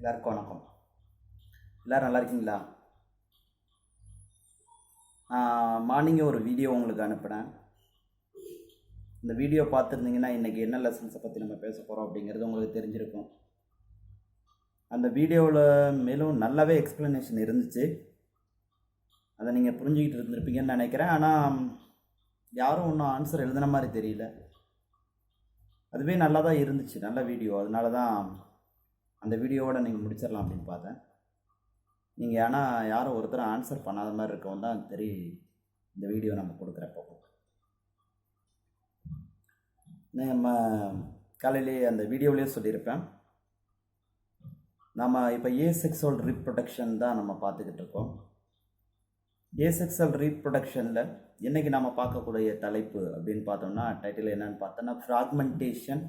எல்லாருக்கும் வணக்கம். எல்லோரும் நல்லா இருக்கீங்களா? மார்னிங்கே ஒரு வீடியோ உங்களுக்கு அனுப்பினேன். இந்த வீடியோ பார்த்துருந்தீங்கன்னா இன்றைக்கி என்ன லெசன்ஸை பற்றி நம்ம பேச போகிறோம் அப்படிங்கிறது உங்களுக்கு தெரிஞ்சிருக்கும். அந்த வீடியோவில் மேலும் நல்லாவே எக்ஸ்ப்ளனேஷன் இருந்துச்சு. அதை நீங்கள் புரிஞ்சுக்கிட்டு இருந்திருப்பீங்கன்னு நினைக்கிறேன். ஆனால் யாரும் ஒன்றும் ஆன்சர் எழுதின மாதிரி தெரியல. அதுவே நல்லா தான் இருந்துச்சு, நல்ல வீடியோ. அதனால தான் அந்த வீடியோவோட நீங்கள் முடிச்சிடலாம் அப்படின்னு பார்த்தேன். நீங்கள் ஆனால் யாரும் ஒருத்தர் ஆன்சர் பண்ணாத மாதிரி இருக்கவும் தான் இந்த வீடியோ நம்ம கொடுக்குறப்போ. நம்ம காலையிலே அந்த வீடியோவிலே சொல்லியிருப்பேன், நம்ம இப்போ ஏசெக்சுவல் ரீப்ரொடக்ஷன் தான் நம்ம பார்த்துக்கிட்டு இருக்கோம். ஏசெக்சுவல் ரீப்ரொடக்ஷனில் இன்றைக்கி நம்ம பார்க்கக்கூடிய தலைப்பு அப்படின்னு பார்த்தோம்னா, டைட்டில் என்னன்னு பார்த்தோன்னா ஃப்ராக்மெண்டேஷன்,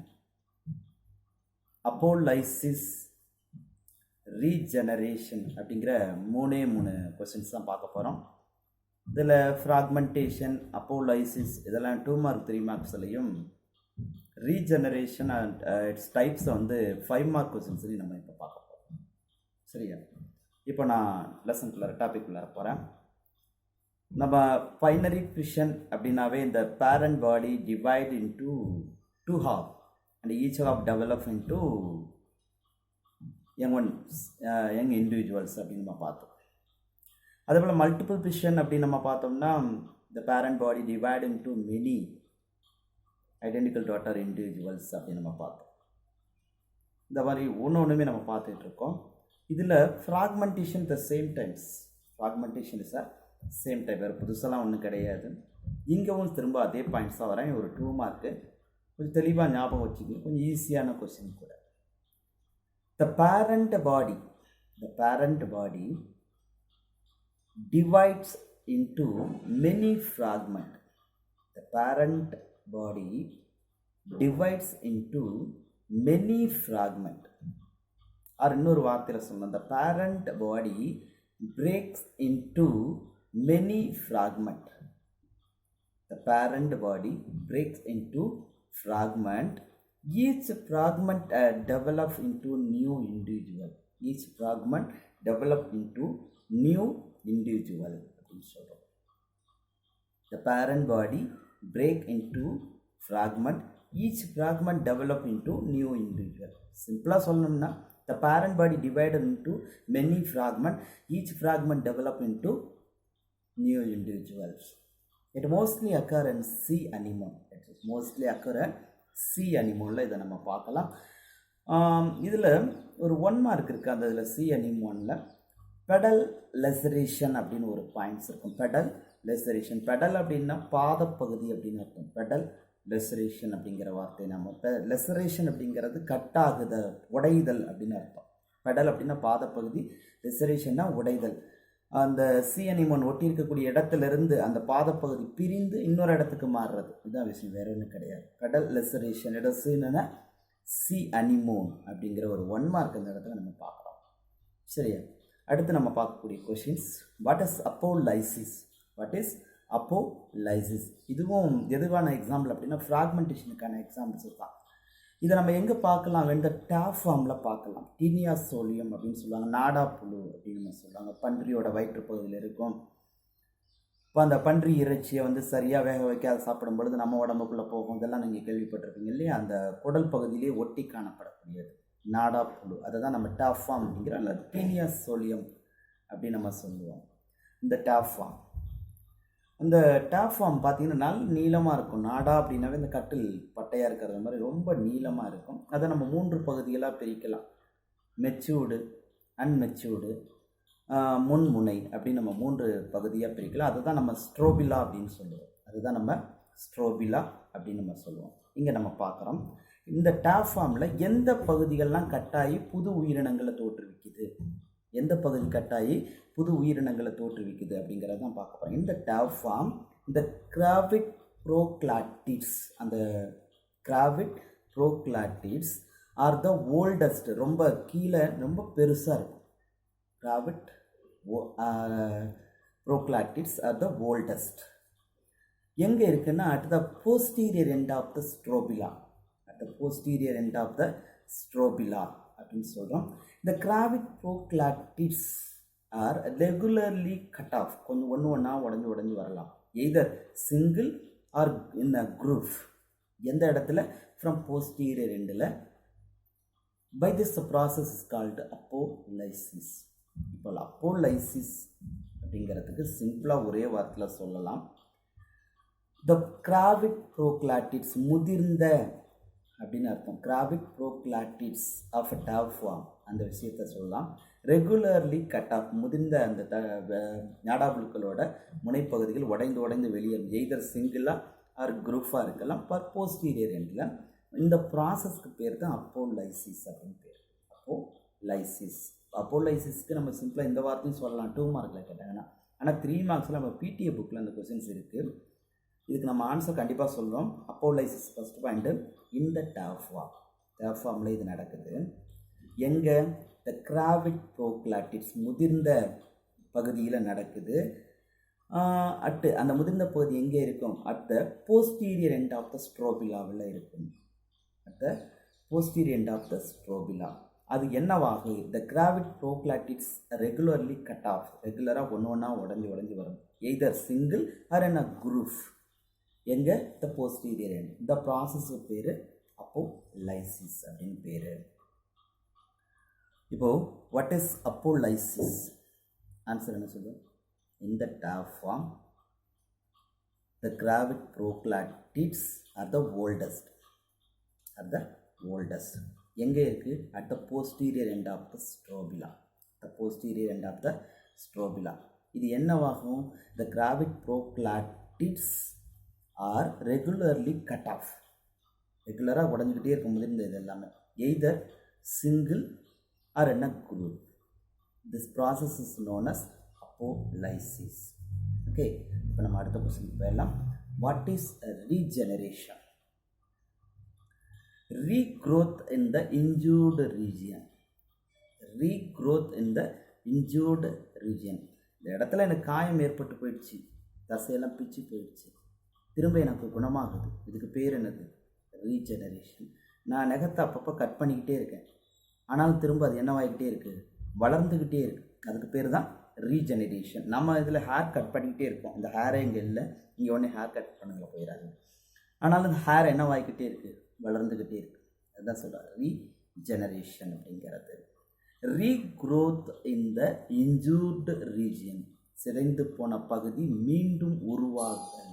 அப்போலைசிஸ், ரீஜெனரேஷன் அப்படிங்கிற மூணு கொஸ்டின்ஸ் தான் பார்க்க போகிறோம். இதில் ஃப்ராக்மெண்டேஷன், அப்போலைசிஸ் இதெல்லாம் 2 மார்க் 3 மார்க்ஸ்லையும், ரீஜெனரேஷன் அண்ட் இட்ஸ் டைப்ஸை 5 மார்க் கொஸ்டின்ஸ்லையும் நம்ம இப்போ பார்க்க போகிறோம். சரியா? இப்போ நான் லெசன்குள்ளார டாபிக்குள்ளார போகிறேன். நம்ம பைனரி ஃபிஷன் அப்படின்னாவே இந்த parent body divide into 2 half and each half develop into young individuals அப்படின்னு நம்ம பார்த்தோம். அதே போல் மல்டிபிள் ஃபிஷன் அப்படின்னு நம்ம பார்த்தோம்னா, இந்த பேரண்ட் பாடி divide into many identical daughter individuals அப்படின்னு நம்ம பார்த்தோம். இந்த மாதிரி ஒன்றுமே நம்ம பார்த்துட்டு இருக்கோம். இதில் fragmentation the same times, fragmentation is same type, வேறு புதுசெல்லாம் ஒன்றும் கிடையாது. இங்கேவும் திரும்ப அதே பாயிண்ட்ஸ் தான் வரேன். ஒரு 2 மார்க்கு கொஞ்சம் தெளிவாக ஞாபகம் வச்சுக்கணும், கொஞ்சம் ஈஸியான கொஸ்டின் கூட. The parent body divides into many fragments. The parent body divides into many fragments. Or இன்னொரு வார்த்தையில் சொல்லலாம், the parent body breaks into many fragments. The parent body breaks into fragment. Each fragment develops into new individual. Each fragment develops into new individual. The parent body break into fragment. Each fragment develop into new individual. Simply சொல்லணும்னா, the parent body divided into many fragments. Each fragment develop into new individuals. It mostly occur in sea animal. It is mostly occur in sea அனிமோனில் இதை நம்ம பார்க்கலாம். இதில் ஒரு 1 mark இருக்குது. அந்த இதில் சி அனிமோனில் பெடல் லெசரேஷன் அப்படின்னு ஒரு பாயிண்ட்ஸ் இருக்கும். பெடல் லெசரேஷன், பெடல் அப்படின்னா பாதப்பகுதி அப்படின்னு அர்த்தம். பெடல் லெசரேஷன் அப்படிங்கிற வார்த்தை நம்ம லெசரேஷன் அப்படிங்கிறது கட்டாகுதல், உடைதல் அப்படின்னு அர்த்தம். பெடல் அப்படின்னா பாதப்பகுதி, லெசரேஷன்னா உடைதல். அந்த சி அனிமோன் ஒட்டி இருக்கக்கூடிய இடத்துலேருந்து அந்த பாதப்பகுதி பிரிந்து இன்னொரு இடத்துக்கு மாறுறது, இதுதான் விஷயம், வேறு ஒன்றும் கிடையாது. பெடல் லெசரேஷன் என்னன்னா சி அனிமோன் அப்படிங்கிற ஒரு 1 மார்க் அந்த இடத்துல நம்ம பார்க்குறோம். சரியா? அடுத்து நம்ம பார்க்கக்கூடிய கொஷின்ஸ், வாட் இஸ் அப்போலைசிஸ்? இதுவும் எதுவான எக்ஸாம்பிள் அப்படின்னா ஃப்ராக்மெண்டேஷனுக்கான எக்ஸாம்பிள்ஸ் தான். இதை நம்ம எங்கே பார்க்கலாம்? இந்த டேப் ஃபார்மில் பார்க்கலாம். டீனியா சோலியம் அப்படின்னு சொல்லுவாங்க, நாடா புழு அப்படின்னு நம்ம சொல்லுவாங்க. பன்றியோட வயிற்றுப்பகுதியில் இருக்கும். இப்போ அந்த பன்றி இறைச்சியை சரியாக வேக வைக்க அதை சாப்பிடும் பொழுது நம்ம உடம்புக்குள்ளே போகும். இதெல்லாம் நீங்கள் கேள்விப்பட்டிருப்பீங்க இல்லையா? அந்த குடல் பகுதியிலே ஒட்டி காணப்படக்கூடியது நாடா புழு. அதை தான் நம்ம டேப் ஃபார்ம் அப்படிங்கிற அல்ல டீனியா சோலியம் அப்படின்னு நம்ம சொல்லுவோம். இந்த டேப் ஃபார்ம், அந்த டேப் ஃபார்ம் பார்த்தீங்கன்னா நல்ல நீளமாக இருக்கும். நாடா அப்படின்னாவே இந்த கட்டில் பட்டையாக இருக்கிறது மாதிரி ரொம்ப நீளமாக இருக்கும். அதை நம்ம 3 பகுதிகளாக பிரிக்கலாம். மெச்சூர்டு, அன்மெச்சூர்டு, முன்முனை அப்படின்னு நம்ம 3 பகுதியாக பிரிக்கலாம். அதுதான் நம்ம ஸ்ட்ரோபிலா அப்படின்னு சொல்லுவோம். இங்கே நம்ம பார்க்குறோம், இந்த டேப் ஃபார்மில் எந்த பகுதிகள்லாம் கட்டாயி புது உயிரினங்களை தோற்றுவிக்குது, எந்த பகுதி கட்டாயி புது உயிரினங்களை தோற்றுவிக்குது அப்படிங்கிறத தான் பார்க்க போகிறோம். இந்த டேப் ஃபார்ம், இந்த கிராவிட் ப்ரோக்ளாட்டிட்ஸ், அந்த gravid proglottids are the oldest, ரொம்ப கீழே ரொம்ப பெருசாக இருக்கும். Gravid proglottids are the oldest. எங்கே இருக்குன்னா at the posterior end of the strobila, at the posterior end of the strobila. அப்படின்னு சொல்கிறோம். இந்த gravid proglottids are regularly cut off, கொஞ்சம் ஒன்றா உடஞ்சி வரலாம். Either single or in a group. எந்த இடத்துல? ஃப்ரம் போஸ்டீரியர் எண்டில். By this process is called apolysis. இப்போ அப்போலைசிஸ் அப்படிங்கிறதுக்கு சிம்பிளாக ஒரே வார்த்தையில் சொல்லலாம். த கிராவிக் ப்ரோக்ளாட்டிட்ஸ், முதிர்ந்த அப்படின்னு அர்த்தம். Gravid proglottids of a tapeworm, அந்த விஷயத்தை சொல்லலாம். ரெகுலர்லி கட் ஆஃப், முதிர்ந்த அந்த நாடாப்புழுக்களோட முனைப்பகுதிகள் உடைந்து வெளியேறும். எய்தர் சிங்கிளாக ஆர் குரூப்பாக இருக்கலாம். போஸ்டீரியர் எண்டில். இந்த ப்ராசஸ்க்கு பேர் தான் அப்போலைசிஸ் அப்படின்னு பேர். அப்போலைசிஸ். அப்போலைசிஸ்க்கு நம்ம சிம்பிளாக இந்த வார்த்தையும் சொல்லலாம் 2 மார்க்கில் கேட்டாங்கன்னா. ஆனால் 3 மார்க்ஸில் நம்ம பிடிஏ புக்கில் அந்த கொஸ்டின்ஸ் இருக்குது. இதுக்கு நம்ம ஆன்சர் கண்டிப்பாக சொல்கிறோம். அப்போலைசிஸ் ஃபஸ்ட் பாயிண்ட்டு இந்த டவ் ஃபார்மில் இது நடக்குது. எங்கே? த கிராவிக் ப்ரோக்ளாட்டிட்ஸ், முதிர்ந்த பகுதியில் நடக்குது. அந்த முதிர்ந்த பகுதி எங்கே இருக்கும்? At the posterior end of the ஸ்ட்ரோபிலாவில் இருக்கும். At the posterior end of the strobila. அது என்னவாகும்? The gravid proglottids regularly cut off, ரெகுலராக ஒன்றா உடஞ்சி வரும். Either single or in a group. எங்கே? The posterior end. இந்த ப்ராசஸ்க்கு பேர் அப்போலைசிஸ் அப்படின்னு பேர். இப்போது வாட் இஸ் அப்போலைசிஸ்? ஆன்சர் என்ன சொல்லுவோம்? In the tau form, the gravic proclatids are the oldest. எங்கே இருக்குது? At the posterior end of the strobila. The posterior end of the strobila. இது என்னவாகும்? The gravic proclatids are regularly cut off. ரெகுலராக உடஞ்சிக்கிட்டே இருக்க முடியுது. இது எல்லாமே எய்தர் சிங்கிள் ஆர் என்ன group. This process is known as apolysis. Okay, இப்போ நம்ம அடுத்த கொஸ்டின் போயிடலாம். What is regeneration? Regrowth in the injured region. Regrowth in the injured region. இந்த இடத்துல எனக்கு காயம் ஏற்பட்டு போயிடுச்சு, தசையெல்லாம் பிச்சு போயிடுச்சு, திரும்ப எனக்கு குணமாகுது. இதுக்கு பேர் என்னது? ரீஜெனரேஷன். நான் நகத்தை அப்பப்போ கட் பண்ணிக்கிட்டே இருக்கேன், ஆனாலும் திரும்ப அது என்னவாகிக்கிட்டே இருக்குது? வளர்ந்துக்கிட்டே இருக்குது. அதுக்கு பேர் தான் ரீஜெனரேஷன். நம்ம இதில் ஹேர் கட் பண்ணிக்கிட்டே இருக்கோம். இந்த ஹேரே இங்கே இல்லை, இங்கே ஒன்றே ஹேர் கட் பண்ணுங்க போயிடாது. ஆனாலும் இந்த ஹேர் என்னவாகிக்கிட்டே இருக்குது? வளர்ந்துக்கிட்டே இருக்குது. அதுதான் சொல்கிறார் ரீஜெனரேஷன் அப்படிங்கிறது. Regrowth in the injured region. சிதைந்து போன பகுதி மீண்டும் உருவாகுதல்.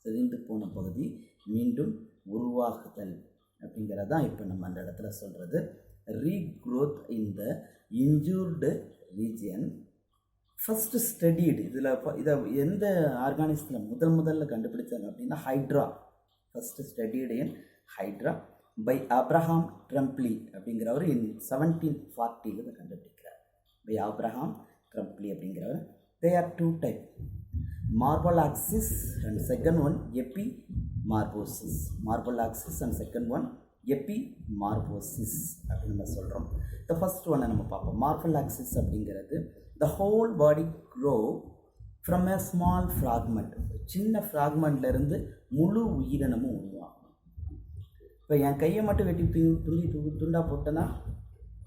சிதைந்து போன பகுதி மீண்டும் உருவாகுதல் அப்படிங்கிறது தான் இப்போ நம்ம அந்த இடத்துல சொல்கிறது. Regrowth in the injured region. First studied. இதை எந்த ஆர்கானிசத்தில் முதல்ல கண்டுபிடிச்சாங்க அப்படின்னா hydra. First studied in hydra by Abraham Trembley அப்படிங்கிறவர் இன் 1740 இதை கண்டுபிடிக்கிறார். பை அப்ரஹாம் ட்ரம்ப்லி அப்படிங்கிறவர். They are 2 type, morphallaxis and second one epimorphosis. Morphallaxis and second one epimorphosis அப்படின்னு நம்ம சொல்கிறோம். த ஃபஸ்ட் ஒன்னை நம்ம பார்ப்போம். மார்போலாக்சிஸ் அப்படிங்கிறது the whole body grow from a small fragment. சின்ன ஃப்ராக்மெண்ட்லேருந்து முழு உயிரினமும் உருவாகும். இப்போ என் கையை மட்டும் வெட்டி துண்டாக போட்டேன்னா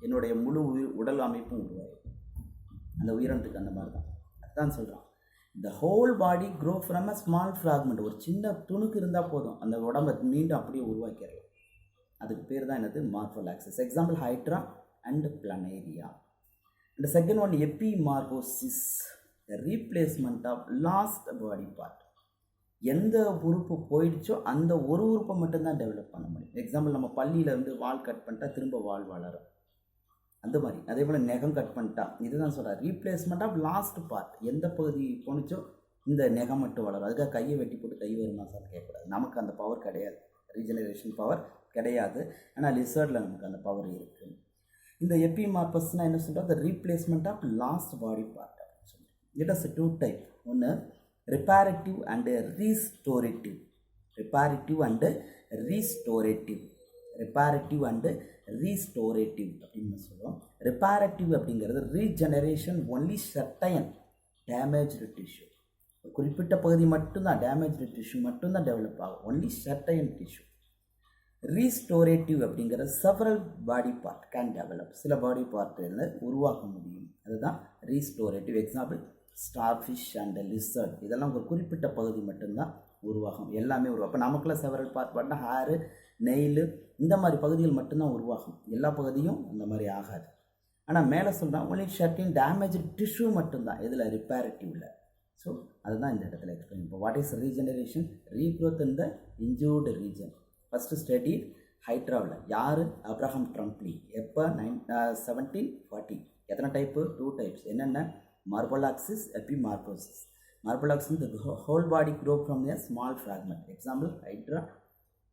என்னுடைய முழு உடல் அமைப்பும் உருவாகும். அந்த உயிரினத்துக்கு அந்த மாதிரி தான். அதுதான் சொல்கிறான். the whole body grow from a small fragment. ஒரு சின்ன துணுக்கு இருந்தால் போதும், அந்த உடம்பை மீண்டும் அப்படியே உருவாக்கிடலாம். அதுக்கு பேர் தான் என்னது? Morphallaxis. Example hydra and planaria. The second one epimarbosis, the replacement of lost body part. எந்த உறுப்பு போயிடுச்சோ அந்த ஒரு உறுப்பை மட்டும்தான் டெவலப் பண்ண முடியும். எக்ஸாம்பிள் நம்ம பள்ளியிலேருந்து வால் கட் பண்ணிட்டா திரும்ப வால் வளரும். அந்த மாதிரி அதே போல் நெகம் கட் பண்ணிட்டா, இதுதான் சொல்கிறார் ரீப்ளேஸ்மெண்ட் ஆஃப் லாஸ்ட் பார்ட். எந்த பகுதி போணுச்சோ இந்த நெகம் மட்டும் வளரும். அதுக்காக கையை வெட்டி போட்டு கை வருமா சார் கேட்கக்கூடாது. நமக்கு அந்த பவர் கிடையாது, ரீஜெனரேஷன் பவர் கிடையாது. ஆனால் லிசர்டில் நமக்கு அந்த பவர் இருக்குது. இந்த எபிமார்பஸ்னால் என்ன சொல்கிறோம்? The replacement of lost body part அப்படின்னு சொல்லுவோம். It is 2 type. ஒன்று reparative and restorative. Reparative and restorative. Reparative and restorative அப்படின்னு சொல்லுவோம். ரிப்பேரட்டிவ் அப்படிங்கிறது regeneration only certain damaged tissue. குறிப்பிட்ட பகுதி மட்டும்தான், டேமேஜ்டு டிஷ்யூ மட்டும்தான் டெவலப் ஆகும். Only certain tissue. ரீஸ்டோரேட்டிவ் அப்படிங்கிற several body part can develop, சில பாடி பார்ட்டில் உருவாக்க முடியும், அதுதான் restorative. Example starfish and lizard, இதெல்லாம் ஒரு குறிப்பிட்ட பகுதி மட்டும்தான் உருவாகும், எல்லாமே உருவாகும். அப்போ நமக்குள்ள செவரல் பார்ட் பார்த்தா ஹேரு, நெயிலு, இந்த மாதிரி பகுதிகள் மட்டும்தான் உருவாகும், எல்லா பகுதியும் அந்த மாதிரி ஆகாது. ஆனால் மேலே சொல்கிறான் ஒன்லி ஷர்ட்டின் டேமேஜ் டிஷ்யூ மட்டும்தான், இதில் ரிப்பேரட்டிவில். ஸோ அதுதான் இந்த இடத்துல எக்ஸ்பிளைன். இப்போ what is regeneration? Regrowth in the injured region. First study ஹைட்ராவில் யார்? Abraham Trembley. எப்போ? 1740. எத்தனை டைப்பு? 2 டைப்ஸ். என்னென்ன? மார்போலாக்சிஸ், எபிமார்போசிஸ். மார்போலாக்சிஸ் the whole body grow from a small fragment. Example hydra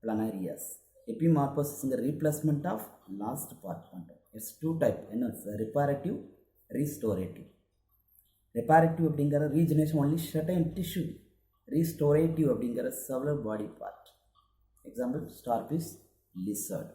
planarius. Epimorphosis is the replacement of last part. It's 2 type. Reparative, restorative. Reparative அப்படிங்கிற regeneration only certain tissue. Restorative அப்படிங்கிற several body part. Example starfish, lizard.